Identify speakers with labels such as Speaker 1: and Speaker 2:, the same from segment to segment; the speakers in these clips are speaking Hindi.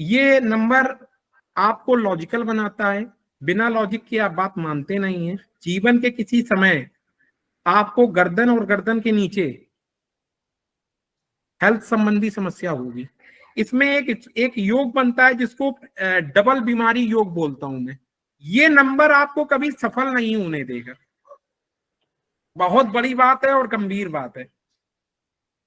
Speaker 1: ये नंबर आपको लॉजिकल बनाता है, बिना लॉजिक के आप बात मानते नहीं है। जीवन के किसी समय आपको गर्दन और गर्दन के नीचे हेल्थ संबंधी समस्या होगी। इसमें एक योग बनता है जिसको डबल बीमारी योग बोलता हूं मैं। ये नंबर आपको कभी सफल नहीं होने देगा। बहुत बड़ी बात है और गंभीर बात है।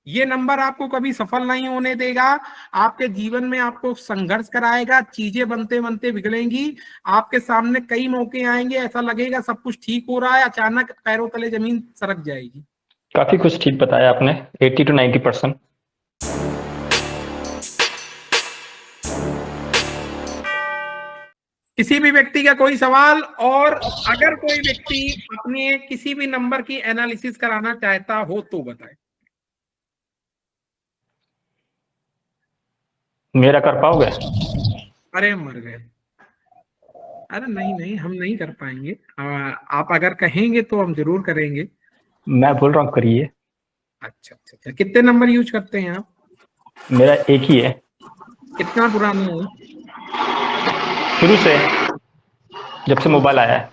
Speaker 1: ये नंबर आपको कभी सफल नहीं होने देगा। आपके जीवन में आपको संघर्ष कराएगा, चीजें बनते बनते बिगड़ेंगी। आपके सामने कई मौके आएंगे, ऐसा लगेगा सब कुछ ठीक हो रहा है, अचानक पैरों तले जमीन सरक जाएगी।
Speaker 2: काफी कुछ ठीक बताया आपने, 80 to 90%।
Speaker 1: किसी भी व्यक्ति का कोई सवाल, और अगर कोई व्यक्ति अपने किसी भी नंबर की एनालिसिस कराना चाहता हो तो बताए।
Speaker 2: मेरा कर पाओगे?
Speaker 1: अरे मर गए। अरे नहीं नहीं, हम नहीं कर पाएंगे। आप अगर कहेंगे तो हम जरूर करेंगे।
Speaker 2: मैं बोल रहा हूँ करिए।
Speaker 1: अच्छा अच्छा अच्छा, कितने नंबर यूज करते हैं आप?
Speaker 2: मेरा एक ही है।
Speaker 1: कितना पुराना है?
Speaker 2: शुरू से, जब से मोबाइल आया है।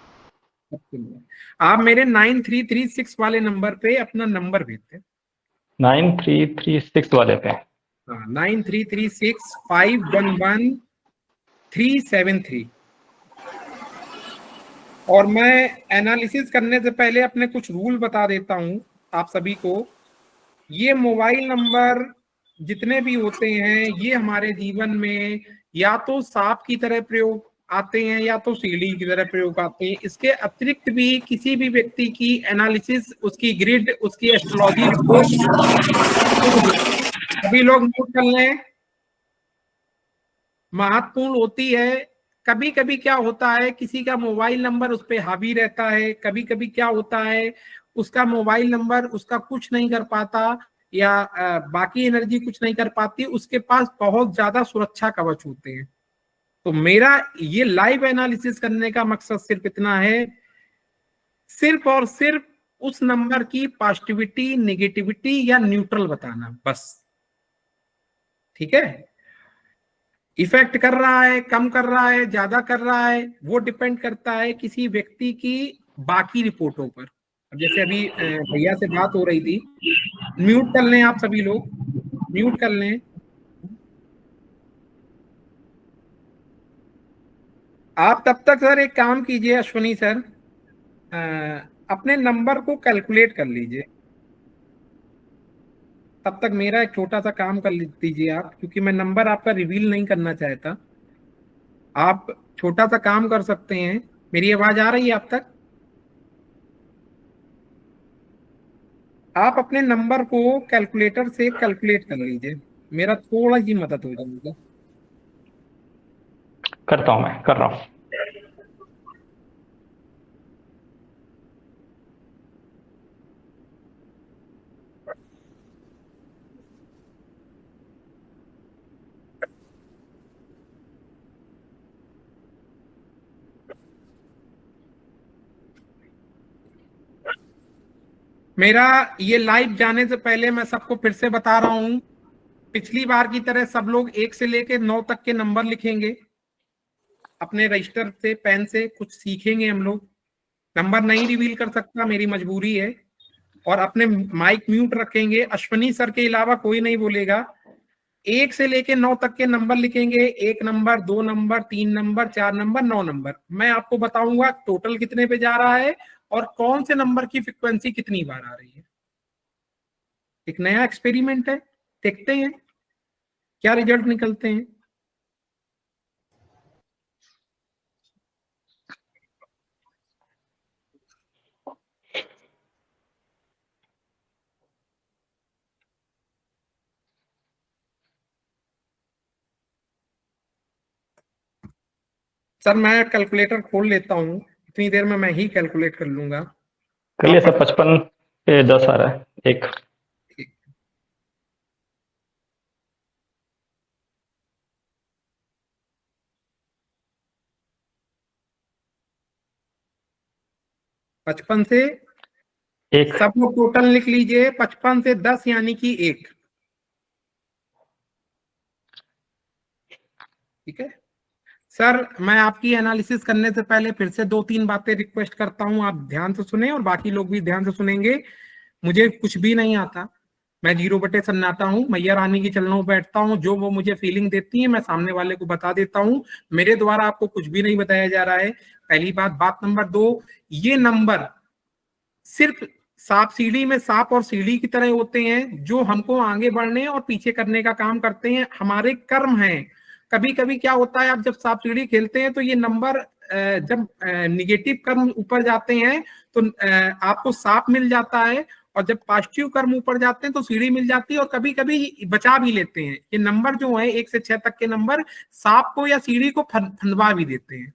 Speaker 1: आप मेरे 9336 वाले नंबर पे अपना नंबर भेजते।
Speaker 2: 9336 वाले पे।
Speaker 1: 9336511373। और मैं एनालिसिस करने से पहले अपने कुछ रूल बता देता हूं आप सभी को। ये मोबाइल नंबर जितने भी होते हैं ये हमारे जीवन में या तो सांप की तरह प्रयोग आते हैं या तो सीढ़ी की तरह प्रयोग आते हैं। इसके अतिरिक्त भी किसी भी व्यक्ति की एनालिसिस, उसकी ग्रिड, उसकी एस्ट्रोलॉजी रिपोर्ट, सभी लोग नोट कर लें, महत्वपूर्ण होती है। कभी कभी क्या होता है, किसी का मोबाइल नंबर उस पर हावी रहता है, कभी कभी क्या होता है उसका मोबाइल नंबर उसका कुछ नहीं कर पाता, या बाकी एनर्जी कुछ नहीं कर पाती, उसके पास बहुत ज्यादा सुरक्षा कवच होते हैं। तो मेरा ये लाइव एनालिसिस करने का मकसद सिर्फ इतना है, सिर्फ और सिर्फ उस नंबर की पॉजिटिविटी, नेगेटिविटी या न्यूट्रल बताना, बस। ठीक है? इफेक्ट कर रहा है, कम कर रहा है, ज्यादा कर रहा है, वो डिपेंड करता है किसी व्यक्ति की बाकी रिपोर्टों पर। अब जैसे अभी भैया से बात हो रही थी, म्यूट कर लें आप सभी लोग, म्यूट कर लें। आप तब तक सर एक काम कीजिए अश्वनी सर, अपने नंबर को कैलकुलेट कर लीजिए। तब तक मेरा एक छोटा सा काम कर दीजिए आप, क्योंकि मैं नंबर आपका रिवील नहीं करना चाहता। आप छोटा सा काम कर सकते हैं। मेरी आवाज आ रही है आप तक? आप अपने नंबर को कैलकुलेटर से कैलकुलेट कर लीजिए, मेरा थोड़ा ही मदद हो जाएगा।
Speaker 2: करता हूँ, मैं कर रहा हूँ।
Speaker 1: मेरा ये लाइव जाने से पहले मैं सबको फिर से बता रहा हूं, पिछली बार की तरह सब लोग 1 से लेकर 9 तक के नंबर लिखेंगे अपने रजिस्टर से, पेन से, कुछ सीखेंगे हम लोग। नंबर नहीं रिवील कर सकता, मेरी मजबूरी है। और अपने माइक म्यूट रखेंगे, अश्वनी सर के अलावा कोई नहीं बोलेगा। 1 से लेके 9 तक के नंबर लिखेंगे, 1 number, 2 number, 3 number, 4 number, 9 number. मैं आपको बताऊंगा टोटल कितने पे जा रहा है और कौन से नंबर की फ्रिक्वेंसी कितनी बार आ रही है। एक नया एक्सपेरिमेंट है, देखते हैं क्या रिजल्ट निकलते हैं। सर मैं कैलकुलेटर खोल लेता हूँ, इतनी देर में मैं ही कैलकुलेट कर लूंगा।
Speaker 2: कर लिया सर, 55 पे 10 आ रहा है। एक
Speaker 1: 55 से
Speaker 2: एक
Speaker 1: सब लोग टोटल लिख लीजिए, 55 से 10 यानी कि 1। ठीक है सर, मैं आपकी एनालिसिस करने से पहले फिर से 2-3 बातें रिक्वेस्ट करता हूं, आप ध्यान से सुने और बाकी लोग भी ध्यान से सुनेंगे। मुझे कुछ भी नहीं आता, मैं 0/सन्नाटा हूँ, मैया रानी की चरणों में बैठता हूँ, जो वो मुझे फीलिंग देती है मैं सामने वाले को बता देता हूँ। मेरे द्वारा आपको कुछ भी नहीं बताया जा रहा है, पहली बात। बात नंबर 2, ये नंबर सिर्फ सांप सीढ़ी में सांप और सीढ़ी की तरह होते हैं, जो हमको आगे बढ़ने और पीछे करने का काम करते हैं, हमारे कर्म हैं। कभी कभी क्या होता है, आप जब सांप सीढ़ी खेलते हैं तो ये नंबर जब निगेटिव कर्म ऊपर जाते हैं तो आपको सांप मिल जाता है, और जब पॉजिटिव कर्म ऊपर जाते हैं तो सीढ़ी मिल जाती है, और कभी कभी बचा भी लेते हैं। ये नंबर जो है 1 से 6 तक के नंबर सांप को या सीढ़ी को फंदवा भी देते हैं।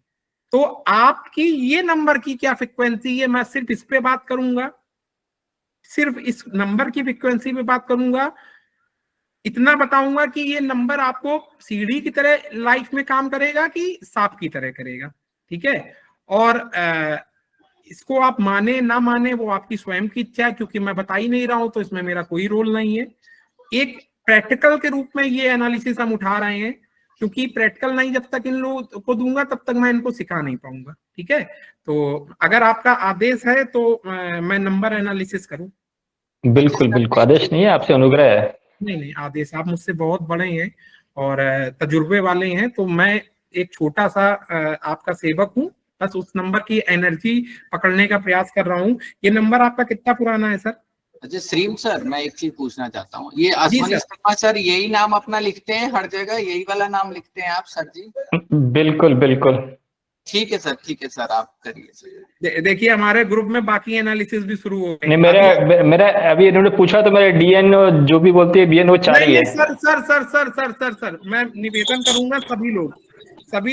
Speaker 1: तो आपकी ये नंबर की क्या फ्रिक्वेंसी है, मैं सिर्फ इस पे बात करूंगा, सिर्फ इस नंबर की फ्रिक्वेंसी पे बात करूंगा। इतना बताऊंगा कि ये नंबर आपको सीढ़ी की तरह लाइफ में काम करेगा कि सांप की तरह करेगा, ठीक है। और इसको आप माने ना माने वो आपकी स्वयं की इच्छा है, क्योंकि मैं बता ही नहीं रहा हूं तो इसमें मेरा कोई रोल नहीं है। एक प्रैक्टिकल के रूप में ये एनालिसिस हम उठा रहे हैं, क्योंकि प्रैक्टिकल नहीं जब तक इन लोगों को दूंगा तब तक मैं इनको सिखा नहीं पाऊंगा, ठीक है। तो अगर आपका आदेश है तो मैं नंबर एनालिसिस करूं।
Speaker 2: बिल्कुल बिल्कुल, आदेश नहीं है, आपसे अनुग्रह है।
Speaker 1: नहीं नहीं आदेश, आप मुझसे बहुत बड़े हैं और तजुर्बे वाले हैं, तो मैं एक छोटा सा आपका सेवक हूँ, बस उस नंबर की एनर्जी पकड़ने का प्रयास कर रहा हूँ। ये नंबर आपका कितना पुराना है सर?
Speaker 3: अच्छा श्रीम सर, मैं एक चीज पूछना चाहता हूँ, ये
Speaker 1: जी
Speaker 3: अश्वनी
Speaker 1: सर।
Speaker 3: शर्मा सर यही नाम अपना लिखते हैं हर जगह, यही वाला नाम लिखते हैं आप सर जी?
Speaker 2: बिल्कुल बिल्कुल।
Speaker 3: ठीक है सर, ठीक है सर, आप करिए सर।
Speaker 1: देखिए हमारे ग्रुप में बाकी एनालिसिस भी शुरू हो गए
Speaker 2: नहीं,
Speaker 1: अभी।
Speaker 2: मेरा अभी इन्होंने पूछा तो मेरे डीएन जो भी बोलती है बीएन वो 4
Speaker 1: नहीं
Speaker 2: ही है।
Speaker 1: नहीं sir sir sir sir sir sir sir मैं निवेदन करूंगा, सभी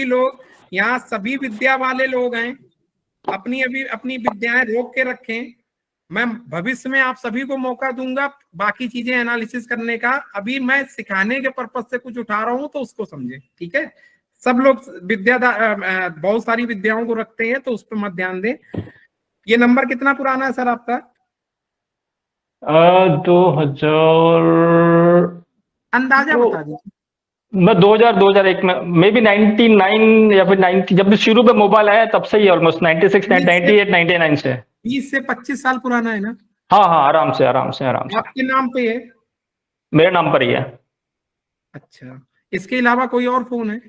Speaker 1: लोग यहाँ सभी विद्या वाले लोग हैं, अपनी विद्याएं रोक के रखें। मैं भविष्य में आप सभी को मौका दूंगा बाकी चीजें एनालिसिस करने का, अभी मैं सिखाने के पर्पज से कुछ उठा रहा हूं तो उसको समझे, ठीक है। सब लोग बहुत सारी विद्याओं को रखते हैं तो उस पर मत ध्यान दें। ये नंबर कितना पुराना है सर आपका?
Speaker 2: 2000,
Speaker 1: अंदाजा
Speaker 2: तो
Speaker 1: बता दीजिए।
Speaker 2: मैं 2001 में, मे बी 99 या फिर 90, जब भी शुरू में मोबाइल आया तब से ही, ऑलमोस्ट 96 98 99 से।
Speaker 1: 20 से 25 साल पुराना है ना?
Speaker 2: हाँ हाँ, आराम से आराम से आराम से।
Speaker 1: आपके नाम पे है?
Speaker 2: मेरे नाम पर ही है।
Speaker 1: अच्छा, इसके अलावा कोई और फोन है?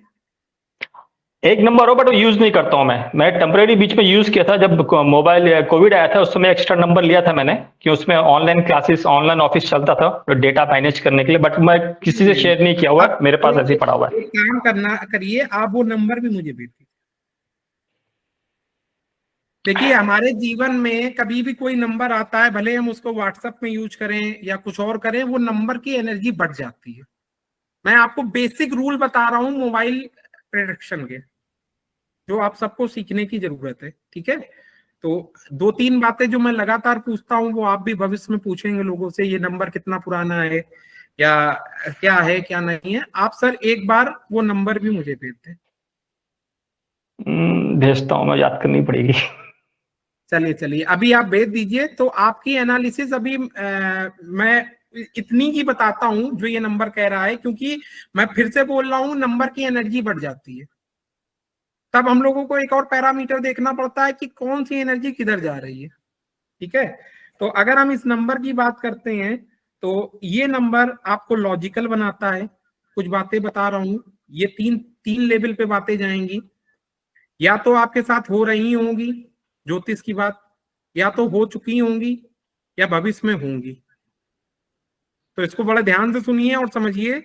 Speaker 2: एक नंबर हो, बट वो यूज नहीं करता हूं मैं टेम्परेरी बीच में यूज किया था जब मोबाइल कोविड आया था, उस समय एक्स्ट्रा नंबर लिया था मैंने, कि उसमें ऑनलाइन क्लासेस ऑनलाइन ऑफिस चलता था तो डेटा मैनेज करने के लिए, बट मैं किसी से शेयर नहीं किया हुआ है, मेरे पास ऐसे ही पड़ा हुआ है।
Speaker 1: एक काम करना करिए, आप वो नंबर भी मुझे भेज दीजिए। देखिए हमारे जीवन में कभी भी कोई नंबर आता है, भले हम उसको व्हाट्सएप में यूज करें या कुछ और करें, वो नंबर की एनर्जी बढ़ जाती है। मैं आपको बेसिक रूल बता रहा हूं मोबाइल प्रोडक्शन के, जो आप सबको सीखने की जरूरत है, ठीक है। तो 2-3 बातें जो मैं लगातार पूछता हूँ वो आप भी भविष्य में पूछेंगे लोगों से, ये नंबर कितना पुराना है या क्या है क्या नहीं है। आप सर एक बार वो नंबर भी मुझे भेज दें।
Speaker 2: भेजता हूँ, मैं, याद करनी पड़ेगी।
Speaker 1: चलिए चलिए अभी आप भेज दीजिए। तो आपकी एनालिसिस अभी मैं इतनी ही बताता हूं जो ये नंबर कह रहा है, क्योंकि मैं फिर से बोल रहा हूं नंबर की एनर्जी बढ़ जाती है, तब हम लोगों को एक और पैरामीटर देखना पड़ता है कि कौन सी एनर्जी किधर जा रही है, ठीक है। तो अगर हम इस नंबर की बात करते हैं तो ये नंबर आपको लॉजिकल बनाता है। कुछ बातें बता रहा हूं, ये तीन तीन लेवल पे बातें जाएंगी, या तो आपके साथ हो रही होंगी ज्योतिष की बात, या तो हो चुकी होंगी, या भविष्य में होंगी। तो इसको बड़े ध्यान से सुनिए और समझिए,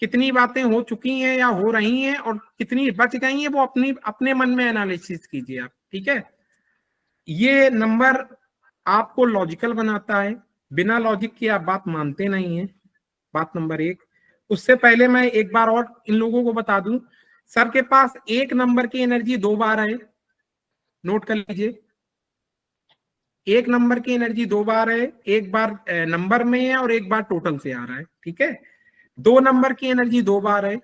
Speaker 1: कितनी बातें हो चुकी हैं या हो रही हैं और कितनी बच गई हैं, वो अपने मन में एनालिसिस कीजिए आप, ठीक है। ये नंबर आपको लॉजिकल बनाता है, बिना लॉजिक के आप बात मानते नहीं है, बात नंबर 1। उससे पहले मैं एक बार और इन लोगों को बता दूं, सर के पास एक नंबर की एनर्जी 2 बार है, नोट कर लीजिए। एक नंबर की एनर्जी 2 बार है, एक बार नंबर में है और एक बार टोटल से आ रहा है, ठीक है। 2 नंबर की एनर्जी 2 बार है,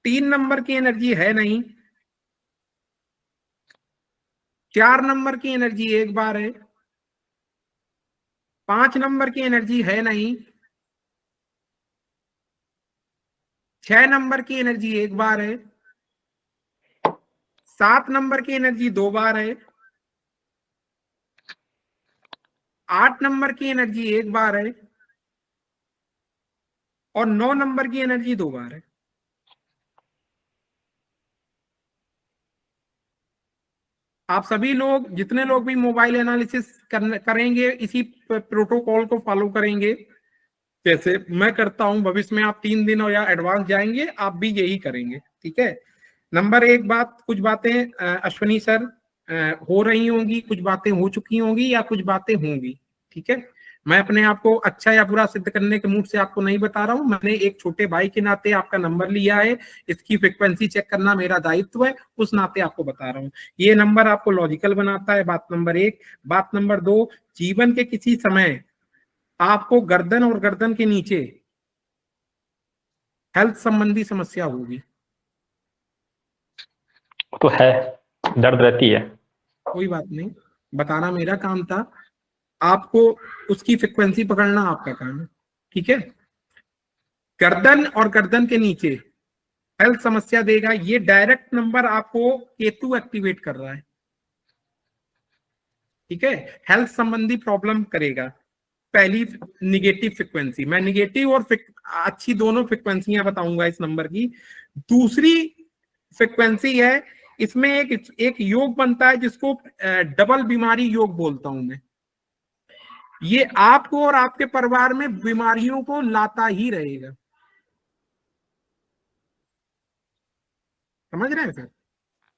Speaker 1: 3 नंबर की एनर्जी है नहीं, 4 नंबर की एनर्जी 1 बार है, 5 नंबर की एनर्जी है नहीं, 6 नंबर की एनर्जी एक बार है, 7 नंबर की एनर्जी 2 बार है, 8 नंबर की एनर्जी एक बार है और 9 नंबर की एनर्जी 2 बार है। आप सभी लोग, जितने लोग भी मोबाइल एनालिसिस करेंगे, इसी प्रोटोकॉल को फॉलो करेंगे जैसे मैं करता हूं। भविष्य में आप 3 दिन और या एडवांस जाएंगे, आप भी यही करेंगे, ठीक है। नंबर एक बात, कुछ बातें अश्विनी सर हो रही होंगी, कुछ बातें हो चुकी होंगी या कुछ बातें होंगी, ठीक है। मैं अपने आप को अच्छा या बुरा सिद्ध करने के मूड से आपको नहीं बता रहा हूं, मैंने एक छोटे भाई के नाते आपका नंबर लिया है, इसकी फ्रिक्वेंसी चेक करना मेरा दायित्व है, उस नाते आपको बता रहा हूं। ये नंबर आपको लॉजिकल बनाता है, बात नंबर एक। बात नंबर दो, जीवन के किसी समय आपको गर्दन और गर्दन के नीचे हेल्थ संबंधी समस्या होगी।
Speaker 2: तो है, दर्द रहती है।
Speaker 1: कोई बात नहीं, बताना मेरा काम था, आपको उसकी फ्रिक्वेंसी पकड़ना आपका काम है, ठीक है। गर्दन और गर्दन के नीचे हेल्थ समस्या देगा, ये डायरेक्ट नंबर आपको केतु एक्टिवेट कर रहा है, ठीक है। हेल्थ संबंधी प्रॉब्लम करेगा। पहली निगेटिव फ्रिक्वेंसी, मैं निगेटिव और अच्छी दोनों फ्रिक्वेंसियां बताऊंगा इस नंबर की। दूसरी फ्रिक्वेंसी है, इसमें एक योग बनता है जिसको डबल बीमारी योग बोलता हूं मैं। ये आपको और आपके परिवार में बीमारियों को लाता ही रहेगा, समझ रहे हैं सर।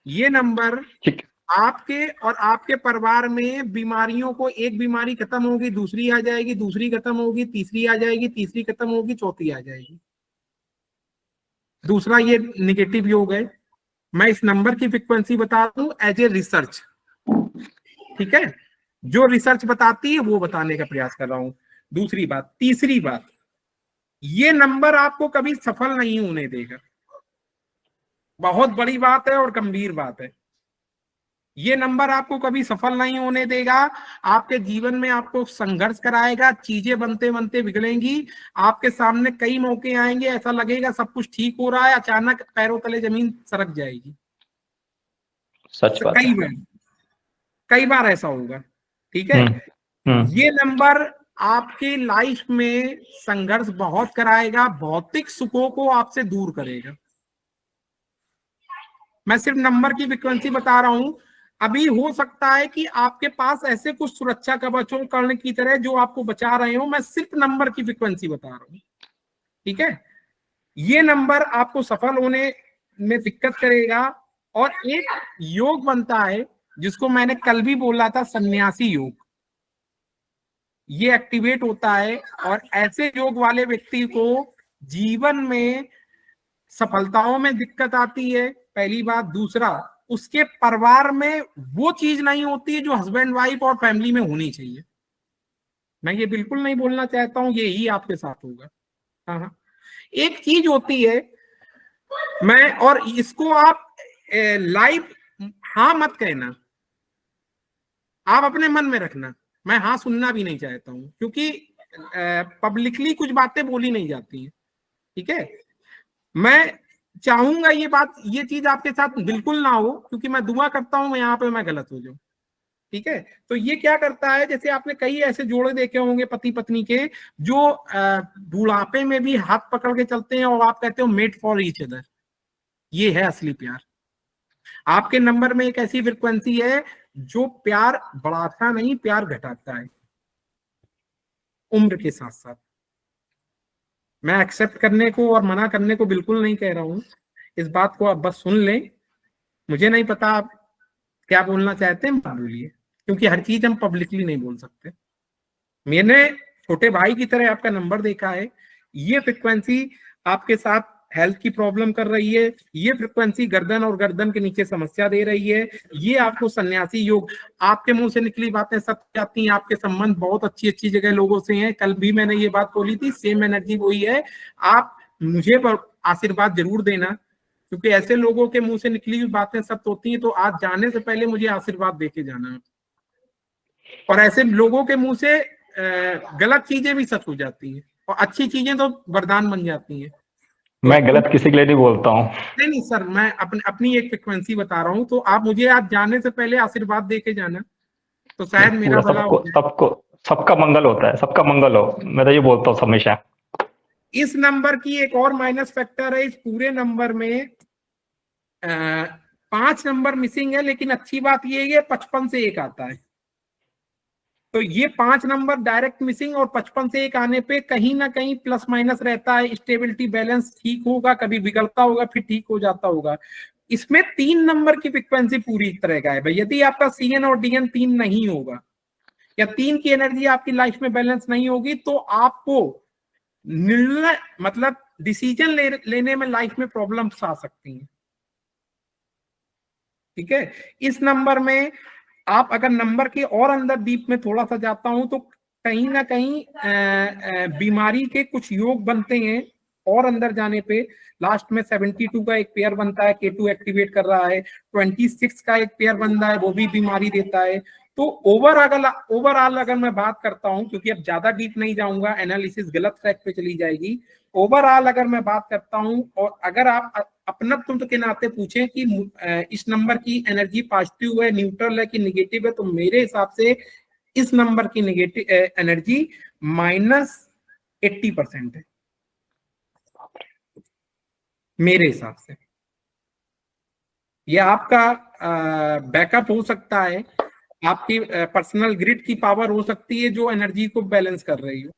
Speaker 1: ये नंबर
Speaker 2: ठीक।
Speaker 1: आपके और आपके परिवार में बीमारियों को, एक बीमारी खत्म होगी दूसरी आ जाएगी, दूसरी खत्म होगी तीसरी आ जाएगी, तीसरी खत्म होगी चौथी आ जाएगी। दूसरा ये निगेटिव योग है। मैं इस नंबर की फ्रिक्वेंसी बता दूं एज ए रिसर्च, ठीक है। जो रिसर्च बताती है वो बताने का प्रयास कर रहा हूं। दूसरी बात, तीसरी बात, ये नंबर आपको कभी सफल नहीं होने देगा। बहुत बड़ी बात है और गंभीर बात है। ये नंबर आपको कभी सफल नहीं होने देगा, आपके जीवन में आपको संघर्ष कराएगा, चीजें बनते बनते बिगड़ेंगी, आपके सामने कई मौके आएंगे, ऐसा लगेगा सब कुछ ठीक हो रहा है, अचानक पैरों तले जमीन सरक जाएगी।
Speaker 2: सच बात है।
Speaker 1: कई बार ऐसा होगा, ठीक है। ये नंबर आपके लाइफ में संघर्ष बहुत कराएगा, भौतिक सुखों को आपसे दूर करेगा। मैं सिर्फ नंबर की फ्रिक्वेंसी बता रहा हूं। अभी हो सकता है कि आपके पास ऐसे कुछ सुरक्षा कवच हो, कर्ण की तरह, जो आपको बचा रहे हो। मैं सिर्फ नंबर की फ्रिक्वेंसी बता रहा हूं, ठीक है। ये नंबर आपको सफल होने में दिक्कत करेगा। और एक योग बनता है जिसको मैंने कल भी बोला था, सन्यासी योग, ये एक्टिवेट होता है और ऐसे योग वाले व्यक्ति को जीवन में सफलताओं में दिक्कत आती है, पहली बात। दूसरा, उसके परिवार में वो चीज नहीं होती है जो हस्बैंड वाइफ और फैमिली में होनी चाहिए। मैं ये बिल्कुल नहीं बोलना चाहता हूं यही आपके साथ होगा। हाँ, एक चीज होती है, मैं, और इसको आप लाइव हाँ मत कहना, आप अपने मन में रखना। मैं हाँ सुनना भी नहीं चाहता हूं, क्योंकि पब्लिकली कुछ बातें बोली नहीं जाती हैं, ठीक है। मैं चाहूंगा ये चीज आपके साथ बिल्कुल ना हो, क्योंकि मैं दुआ करता हूं यहाँ पे मैं गलत हो जाऊं, ठीक है। तो ये क्या करता है, जैसे आपने कई ऐसे जोड़े देखे होंगे पति पत्नी के, जो बुढ़ापे में भी हाथ पकड़ के चलते हैं और आप कहते हो मेड फॉर ईच अदर। ये है असली प्यार। आपके नंबर में एक ऐसी फ्रिक्वेंसी है जो प्यार बढ़ाता नहीं, प्यार घटाता है उम्र के साथ साथ। मैं एक्सेप्ट करने को और मना करने को बिल्कुल नहीं कह रहा हूं, इस बात को आप बस सुन लें। मुझे नहीं पता आप क्या बोलना चाहते हैं, बोलिए, क्योंकि हर चीज हम पब्लिकली नहीं बोल सकते। मैंने छोटे भाई की तरह आपका नंबर देखा है। ये फ्रिक्वेंसी आपके साथ हेल्थ की प्रॉब्लम कर रही है, ये फ्रिक्वेंसी गर्दन और गर्दन के नीचे समस्या दे रही है, ये आपको सन्यासी योग, आपके मुंह से निकली बातें सत्य आती हैं, आपके संबंध बहुत अच्छी अच्छी जगह लोगों से हैं। कल भी मैंने ये बात बोली थी, सेम एनर्जी वही है। आप मुझे आशीर्वाद जरूर देना, क्योंकि ऐसे लोगों के मुंह से निकली हुई बातें सत्य होती हैं, तो आज जाने से पहले मुझे आशीर्वाद देके जाना। और ऐसे लोगों के मुंह से गलत चीजें भी सच हो जाती हैं और अच्छी चीजें तो वरदान बन जाती हैं।
Speaker 2: मैं गलत किसी के लिए नहीं बोलता हूँ।
Speaker 1: नहीं सर, मैं अपनी एक फ्रिक्वेंसी बता रहा हूँ, तो आप मुझे आज जाने से पहले आशीर्वाद दे के जाना, तो शायद मेरा
Speaker 2: पूरा
Speaker 1: भला
Speaker 2: सबको
Speaker 1: हो जाए।
Speaker 2: सबको सबका मंगल होता है, सबका मंगल हो, मैं तो ये बोलता हूँ हमेशा।
Speaker 1: इस नंबर की एक और माइनस फैक्टर है, इस पूरे नंबर में 5 नंबर मिसिंग है, लेकिन अच्छी बात ये है 55 से 1 आता है। तो ये 5 नंबर डायरेक्ट मिसिंग और 55 से 1 आने पे कहीं ना कहीं प्लस माइनस रहता है, स्टेबिलिटी बैलेंस ठीक होगा, कभी बिगड़ता होगा फिर ठीक हो जाता होगा। इसमें 3 नंबर की फ्रिक्वेंसी पूरी तरह का है भाई। यदि आपका CN और DN 3 नहीं होगा या 3 की एनर्जी आपकी लाइफ में बैलेंस नहीं होगी, तो आपको निर्णय मतलब डिसीजन लेने में लाइफ में प्रॉब्लम्स आ सकती हैं। ठीक है, इस नंबर में आप अगर नंबर के और अंदर डीप में थोड़ा सा जाता हूं तो कहीं ना कहीं बीमारी के कुछ योग बनते हैं, और अंदर जाने पे लास्ट में 72 का एक पेयर बनता है, K2 एक्टिवेट कर रहा है, 26 का एक पेयर बन रहा है, वो भी बीमारी देता है। तो ओवरऑल अगर मैं बात करता हूं, क्योंकि अब ज्यादा डीप नहीं जाऊंगा, एनालिसिस गलत ट्रैक पे चली जाएगी। ओवरऑल अगर मैं बात करता हूं, और अगर आप अपनत्व के नाते पूछें कि इस नंबर की एनर्जी पॉजिटिव है, न्यूट्रल है कि निगेटिव है, तो मेरे हिसाब से इस नंबर की नेगेटिव एनर्जी -80% है मेरे हिसाब से। यह आपका बैकअप हो सकता है, आपकी पर्सनल ग्रिड की पावर हो सकती है जो एनर्जी को बैलेंस कर रही हो,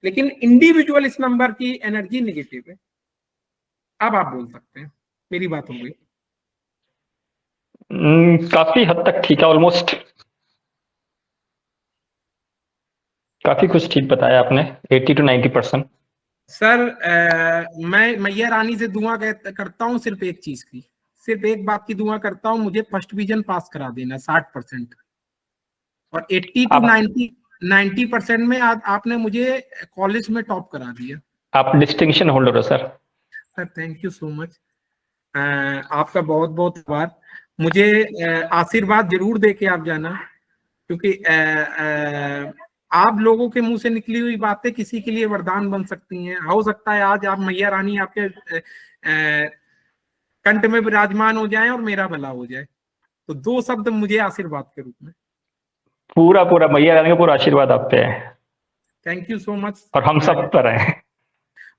Speaker 1: लेकिन इंडिविजुअल इस नंबर की एनर्जी नेगेटिव है। अब आप बोल सकते हैं, मेरी बात हो गई।
Speaker 2: काफी हद तक ठीक है, ऑलमोस्ट काफी कुछ ठीक बताया आपने, 80 to 90%।
Speaker 1: सर मैं मैया रानी से दुआ करता हूँ सिर्फ एक चीज की, सिर्फ एक बात की दुआ करता हूँ, मुझे फर्स्ट डिवीजन पास करा देना 60%, और 80 to 90% में आपने मुझे कॉलेज में टॉप करा दिया।
Speaker 2: आप डिस्टिंक्शन होल्डर हो sir.
Speaker 1: Sir thank you so much, आपका बहुत बहुत आभार। मुझे आशीर्वाद जरूर दे के आप जाना, क्योंकि आप लोगों के मुंह से निकली हुई बातें किसी के लिए वरदान बन सकती हैं। हो सकता है आज आप मैया रानी आपके कंठ में विराजमान हो जाए और मेरा भला हो जाए। तो 2 शब्द मुझे आशीर्वाद के रूप में।
Speaker 2: पूरा पूरा मैया रानी का पूरा आशीर्वाद आप पे है।
Speaker 1: Thank you so much.
Speaker 2: और हम सब पर है।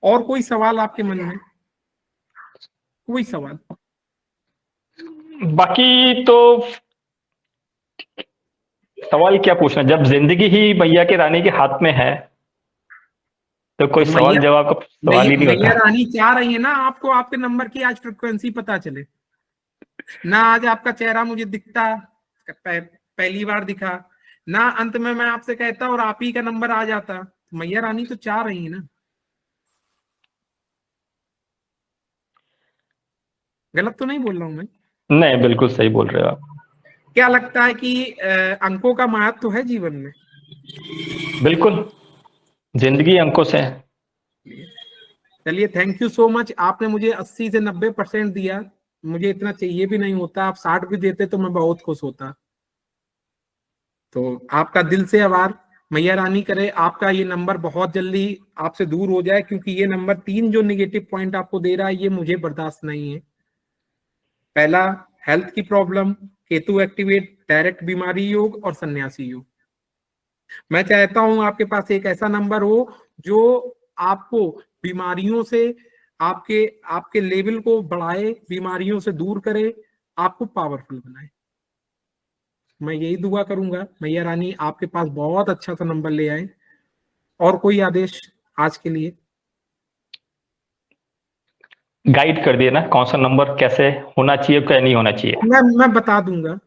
Speaker 1: और कोई सवाल आपके मन में? कोई सवाल?
Speaker 2: बाकी तो सवाल क्या पूछना, जब जिंदगी ही मैया के रानी के हाथ में है तो कोई सवाल जवाब का सवाल ही नहीं
Speaker 1: मैया
Speaker 2: होता।
Speaker 1: रानी चाह रही है ना आपको आपके नंबर की आज फ्रिक्वेंसी पता चले ना। आज आपका चेहरा मुझे दिखता, पहली बार दिखा ना, अंत में मैं आपसे कहता और आप ही का नंबर आ जाता। मैया रानी तो चाह रही है ना। गलत तो नहीं बोल रहा हूं मैं?
Speaker 2: नहीं, बिल्कुल सही बोल रहे हो आप।
Speaker 1: क्या लगता है कि अंकों का महत्व तो है जीवन में?
Speaker 2: बिल्कुल, जिंदगी अंकों से है।
Speaker 1: चलिए थैंक यू सो मच, आपने मुझे 80 से 90% दिया। मुझे इतना चाहिए भी नहीं होता, आप 60 भी देते तो मैं बहुत खुश होता। तो आपका दिल से आभार। मैया रानी करे आपका ये नंबर बहुत जल्दी आपसे दूर हो जाए, क्योंकि ये नंबर 3 जो निगेटिव पॉइंट आपको दे रहा है ये मुझे बर्दाश्त नहीं है। पहला हेल्थ की प्रॉब्लम, केतु एक्टिवेट, डायरेक्ट बीमारी योग और सन्यासी योग। मैं चाहता हूं आपके पास एक ऐसा नंबर हो जो आपको बीमारियों से आपके लेवल को बढ़ाए, बीमारियों से दूर करे, आपको पावरफुल बनाए। मैं यही दुआ करूंगा मैया रानी आपके पास बहुत अच्छा सा नंबर ले आए। और कोई आदेश आज के लिए?
Speaker 2: गाइड कर दिया ना, कौन सा नंबर कैसे होना चाहिए, क्या नहीं होना चाहिए।
Speaker 1: मैं बता दूंगा,